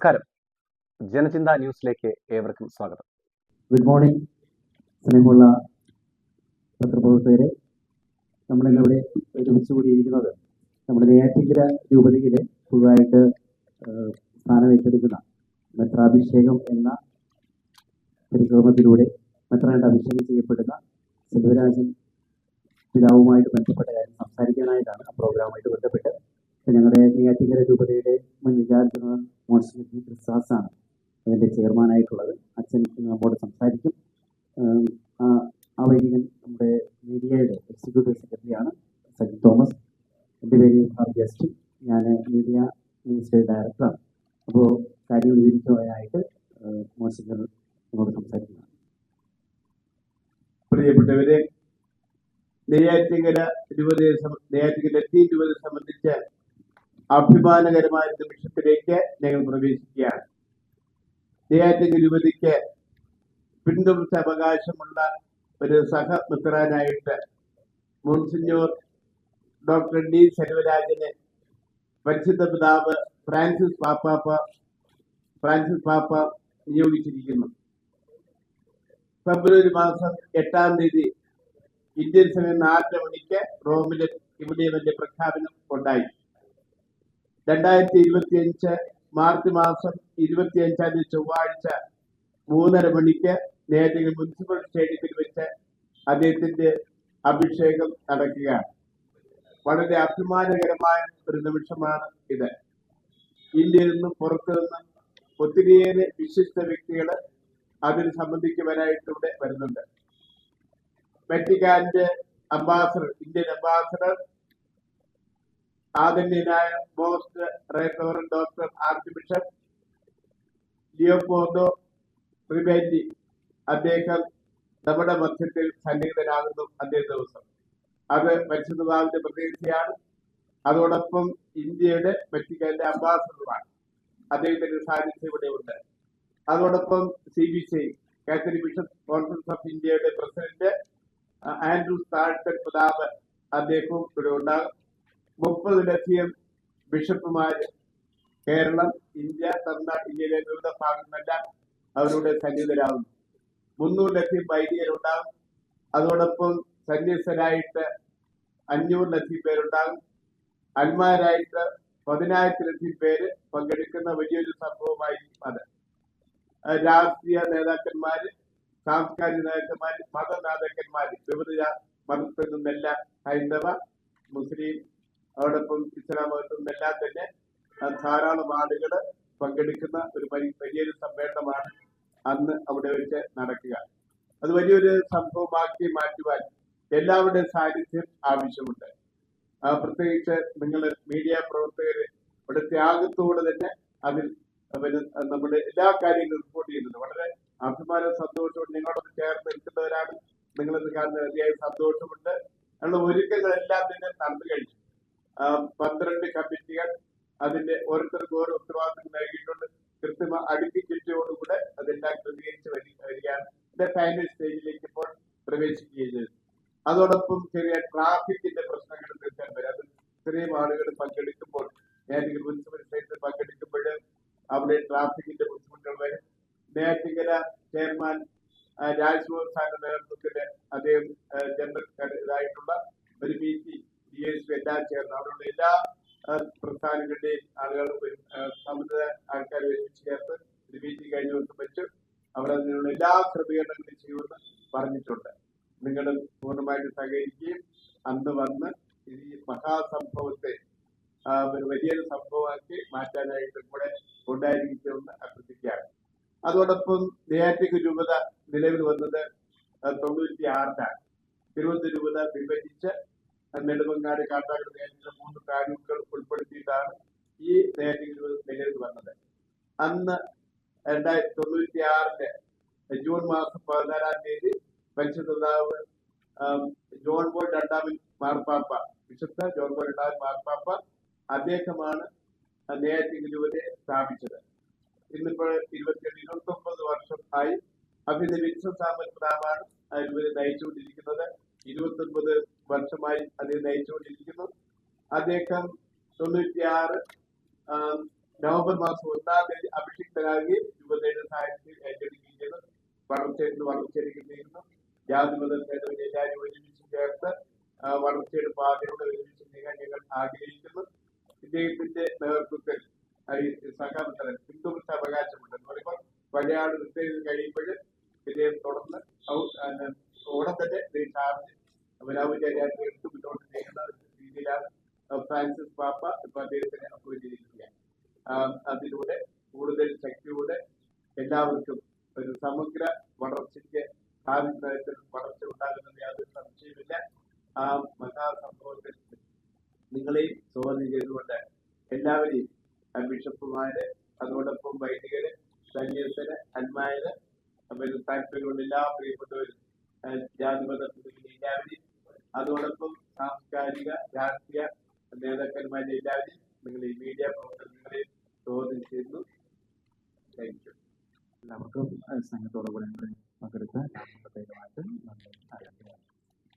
നമസ്കാരം. ജനചിന്ത ന്യൂസിലേക്ക് ഏവർക്കും സ്വാഗതം. ഗുഡ് മോർണിംഗ് സ്നേഹമുള്ള പത്രപ്രവർത്തകരെ. നമ്മളിന്നിവിടെ ഒരുമിച്ച് കൂടിയിരിക്കുന്നത് നമ്മുടെ നെയ്യാറ്റിൻകര രൂപതയിലെ പുതുതായിട്ട് സ്ഥാനം ഏറ്റെടുക്കുന്ന മെത്രാഭിഷേകം എന്ന പരിക്രമത്തിലൂടെ മെത്രാനായിട്ട് അഭിഷേകം ചെയ്യപ്പെടുന്ന സെൽവരാജൻ പിതാവുമായിട്ട് ബന്ധപ്പെട്ട കാര്യം സംസാരിക്കാനായിട്ടാണ് ആ പ്രോഗ്രാമായിട്ട് ബന്ധപ്പെട്ട് ഞങ്ങളുടെ നെയ്യാറ്റിൻകര രൂപതയുടെ മുൻ വിചാരിക്കുന്ന മോൺസിഞ്ഞർ ക്രിസ്താസാണ് അതിൻ്റെ ചെയർമാനായിട്ടുള്ളത്. അച്ഛൻ നമ്മോട് സംസാരിക്കും. ആ വൈദികൻ നമ്മുടെ മീഡിയയുടെ എക്സിക്യൂട്ടീവ് സെക്രട്ടറിയാണ് സജി തോമസ്. എൻ്റെ പേര് ജസ്റ്റിൻ, ഞാൻ മീഡിയ മിനിസ്റ്ററി ഡയറക്ടറാണ്. അപ്പോൾ കാര്യം വിവരിക്കുവാനായിട്ട് മോൺസിഞ്ഞർ നമ്മോട് സംസാരിക്കുന്നതാണ്. പ്രിയപ്പെട്ടവരെ, നെയ്യാറ്റിൻകര രൂപതയെ സംബന്ധിച്ച് അഭിമാനകരമായ നിമിഷത്തിലേക്ക് ഞങ്ങൾ പ്രവേശിക്കുകയാണ്. നെയ്യാറ്റിൻകര രൂപതയ്ക്ക് പിന്തുടർച്ച അവകാശമുള്ള ഒരു സഹമിത്രാനായിട്ട് മോൺസിഞ്ഞോർ ഡോക്ടർ ഡി സെൽവരാജനെ പരിശുദ്ധ പിതാവ് ഫ്രാൻസിസ് പാപ്പ നിയോഗിച്ചിരിക്കുന്നു. ഫെബ്രുവരി മാസം 8-ാം തീയതി ഇന്ത്യൻ സമയം 4 മണിക്ക് റോമിൽ ഇവിടെ വലിയ പ്രഖ്യാപനം ഉണ്ടായി. 2025 മാർച്ച് മാസം 25-ാം തീയതി ചൊവ്വാഴ്ച 3:30 മണിക്ക് നെയ്യാറ്റിൻകര മുനിസിപ്പൽ സ്റ്റേഡിയത്തിൽ വെച്ച് അദ്ദേഹത്തിന്റെ അഭിഷേകം നടക്കുകയാണ്. വളരെ അഭിമാനകരമായ ഒരു നിമിഷമാണ് ഇത്. ഇന്ത്യയിൽ നിന്നും പുറത്തു നിന്നും ഒത്തിരിയേറെ വിശിഷ്ട വ്യക്തികൾ അതിന് സംബന്ധിക്കുവാനായിട്ട് ഇവിടെ വരുന്നുണ്ട്. വെറ്റിക്കാന്റെ ഇന്ത്യൻ അംബാസഡർ ആദരണീയനായ most reverend doctor archbishop Leopoldo റിബേറ്റി അദ്ദേഹം നമ്മുടെ മധ്യത്തിൽ സന്നിഹിതനാകുന്നു. അതേ ദിവസം അത് പരിശുദ്ധഭാവിന്റെ പ്രതീക്ഷയാണ്. അതോടൊപ്പം ഇന്ത്യയുടെ വെറ്റിക്കാന്റെ അംബാസഡറുമാണ്. അദ്ദേഹത്തിന്റെ സാന്നിധ്യം ഇവിടെ ഉണ്ട്. അതോടൊപ്പം CBC Catholic bishop conference of ഇന്ത്യയുടെ പ്രസിഡന്റ് ആൻഡ്രൂസ് താഴ്ത്തൻ പിതാവ് അദ്ദേഹവും ഇവിടെ ഉണ്ടാകും. 30-ലധികം ബിഷപ്പുമാര് കേരളം, ഇന്ത്യ, തമിഴ്നാട്, ഇന്ത്യയിലെ വിവിധ ഭാഗങ്ങളെല്ലാം അവരുടെ സന്നിഹിതരാകുന്നു. 300-ലധികം വൈദികരുണ്ടാകും. അതോടൊപ്പം സന്യസ്തരായിട്ട് 500-ലധികം പേരുണ്ടാകും. അന്മാരായിട്ട് 10,000-ലധികം പേര് പങ്കെടുക്കുന്ന വലിയൊരു സംഭവമായിരിക്കും അത്. രാഷ്ട്രീയ നേതാക്കന്മാര്, സാംസ്കാരിക നേതാക്കന്മാര്, മതനേതാക്കന്മാര്, വിവിധ മതത്തിൽ നിന്നെല്ലാം, ഹൈന്ദവ, മുസ്ലിം, അതോടൊപ്പം ഇസ്ലാം മതത്തിൽ നിന്നെല്ലാം തന്നെ ധാരാളം ആളുകൾ പങ്കെടുക്കുന്ന ഒരു വലിയൊരു സമ്മേളനമാണ് അന്ന് അവിടെ വെച്ച് നടക്കുക. അത് വലിയൊരു സംഭവമാക്കി മാറ്റുവാൻ എല്ലാവരുടെയും സാന്നിധ്യം ആവശ്യമുണ്ട്. പ്രത്യേകിച്ച് നിങ്ങൾ മീഡിയ പ്രവർത്തകര് ഇവിടെ ത്യാഗത്തോടെ തന്നെ അതിൽ നമ്മുടെ എല്ലാ കാര്യങ്ങളും റിപ്പോർട്ട് ചെയ്യുന്നുണ്ട്. വളരെ അഭിമാന സന്തോഷമുണ്ട്. നിങ്ങളോട് ചേർന്ന് നിൽക്കുന്നവരാണ്. നിങ്ങളത് കാണുന്ന അതിയായ സന്തോഷമുണ്ട്. ഞങ്ങൾ ഒരുക്കങ്ങളെല്ലാം തന്നെ നടന്നു കഴിഞ്ഞു. 12 കമ്മിറ്റികൾ അതിന്റെ ഓരോരുത്തർക്കും ഓരോ ഉത്തരവാദിത്തം നൽകിയിട്ടുണ്ട്. കൃത്രിമ അടുക്കിച്ചിട്ടോടുകൂടെ അതെല്ലാം ക്രമീകരിച്ച് വരികയാണ്. ഇതിന്റെ ഫൈനൽ സ്റ്റേജിലേക്ക് ഇപ്പോൾ പ്രവേശിക്കുകയും ചെയ്തു. അതോടൊപ്പം ചെറിയ ട്രാഫിക്കിന്റെ പ്രശ്നങ്ങൾ തീർക്കാൻ വരും. അത് ഇത്രയും ആളുകൾ പങ്കെടുക്കുമ്പോൾ, നെയ്യാറ്റിൻകര മുനിസിപ്പൽ സ്റ്റേഷനിൽ പങ്കെടുക്കുമ്പോൾ അവിടെ ട്രാഫിക്കിന്റെ ബുദ്ധിമുട്ടുകൾ വരും. നെയ്യാറ്റിൻകര ചെയർമാൻ രാജ്മോഹൻ സാറിന്റെ നേതൃത്വത്തിൽ അദ്ദേഹം ജനറൽ ഇതായിട്ടുള്ള ഒരു മീറ്റിംഗ് DSP എല്ലാം ചേർന്ന് അവിടെയുള്ള എല്ലാ പ്രസ്ഥാനങ്ങളുടെയും ആളുകൾ സമുദ്ര ആൾക്കാർ ഒരുമിച്ച് ചേർത്ത് ഒരു മീറ്റിംഗ് കഴിഞ്ഞ ദിവസം വെച്ചു. അവർ അതിനുള്ള എല്ലാ ക്രമീകരണങ്ങളും ചെയ്യുമെന്ന് പറഞ്ഞിട്ടുണ്ട്. നിങ്ങൾ പൂർണ്ണമായിട്ട് സഹകരിക്കുകയും അന്ന് വന്ന് ഈ മഹാസംഭവത്തെ ഒരു വലിയൊരു സംഭവമാക്കി മാറ്റാനായിട്ടും കൂടെ ഉണ്ടായിരിക്കുമെന്ന് അഭ്യർത്ഥിക്കുകയാണ്. അതോടൊപ്പം നെയ്യാറ്റിൻകര രൂപത നിലവിൽ വന്നത് 96-ലാണ്. തിരുവനന്തപുരം രൂപത വിഭജിച്ച് നെടുമങ്ങാട്, കാട്ടാക്കട, നെയ്യാറ്റിൻകര 3 താലൂക്കുകൾ ഉൾപ്പെടുത്തിയിട്ടാണ് ഈ നെയ്യാറ്റിൻകര രൂപത നിലവിൽ വന്നത്. അന്ന് 1996 ജൂൺ മാസം 14-ാം തീയതി പരിശുദ്ധ പിതാവ് ജോൺ പോൾ രണ്ടാമൻ മാർപ്പാപ്പ, വിശുദ്ധ ജോൺ പോൾ രണ്ടാമൻ മാർപ്പാപ്പ അദ്ദേഹമാണ് നെയ്യാറ്റിൻകര രൂപതയെ സ്ഥാപിച്ചത്. ഇന്നിപ്പോൾ 29 വർഷം ആയി. അഭിനന്ദ വിൻസെന്റ് സാമുവൽ പിതാവാണ് രൂപതയെ നയിച്ചുകൊണ്ടിരിക്കുന്നത്. 29 വർഷമായി അദ്ദേഹം നയിച്ചുകൊണ്ടിരിക്കുന്നു. അദ്ദേഹം 96 നവംബർ മാസം 1-ാം തീയതി അഭിഷിക്തരാകുകയും രൂപതയുടെ സാന്നിധ്യത്തിൽ ഏറ്റെടുക്കുകയും ചെയ്തു. വളർച്ചയെടുക്കുന്നതിനും ജാതിമത ഭേദമന്യേ എല്ലാവരും ഒരുമിച്ച് ചേർത്ത് വളർച്ചയുടെ പാതയോടെ ഒരുമിച്ച് നീങ്ങാൻ ഞങ്ങൾ ആഗ്രഹിക്കുന്നു. ഇദ്ദേഹത്തിന്റെ നേതൃത്വത്തിൽ സഹമത്തലൻ ഹിന്ദുമത അവകാശമുണ്ട് എന്ന് പറയുമ്പോൾ പഴയാട് റിട്ടയർ കഴിയുമ്പോൾ ഇദ്ദേഹം തുടർന്ന് ഓണം തന്നെ ചാർജ് അവരാചാര്യായിട്ട് എടുത്ത് മുന്നോട്ട് ചെയ്യുന്ന രീതിയിലാണ് ഫ്രാൻസിസ് പാപ്പ ഇപ്പൊ അദ്ദേഹത്തിനെ അപ്രോച്ച് ചെയ്തിരിക്കുകയാണ്. അതിലൂടെ കൂടുതൽ ശക്തിയോടെ എല്ലാവർക്കും ഒരു സമഗ്ര വളർച്ചയ്ക്ക് ഭാവി തരത്തിൽ വളർച്ച ഉണ്ടാകുന്നത് യാതൊരു സംശയമില്ല. ആ മഹാസംഭവത്തിൽ നിങ്ങളെയും സ്വാഗതം ചെയ്തുകൊണ്ട് എല്ലാവരെയും ബിഷപ്പുമാര്, അതോടൊപ്പം വൈദികര്, സന്യസ്തര്, അന്മാര്, താല്പര്യമുള്ള എല്ലാ പ്രിയപ്പെട്ടവരും, ജാതിമത എല്ലാവരെയും, അതോടൊപ്പം സാംസ്കാരിക രാഷ്ട്രീയ നേതാക്കന്മാരെ എല്ലാവരെയും നിങ്ങൾ ഈ മീഡിയ പ്രവർത്തനങ്ങളെ സ്വാഗതം ചെയ്യുന്നു. Thank you. എല്ലാവർക്കും സ്നേഹത്തോടു കൂടെ പങ്കെടുത്ത് പ്രത്യേകമായിട്ട് നന്ദി അറിയിക്കുന്നു.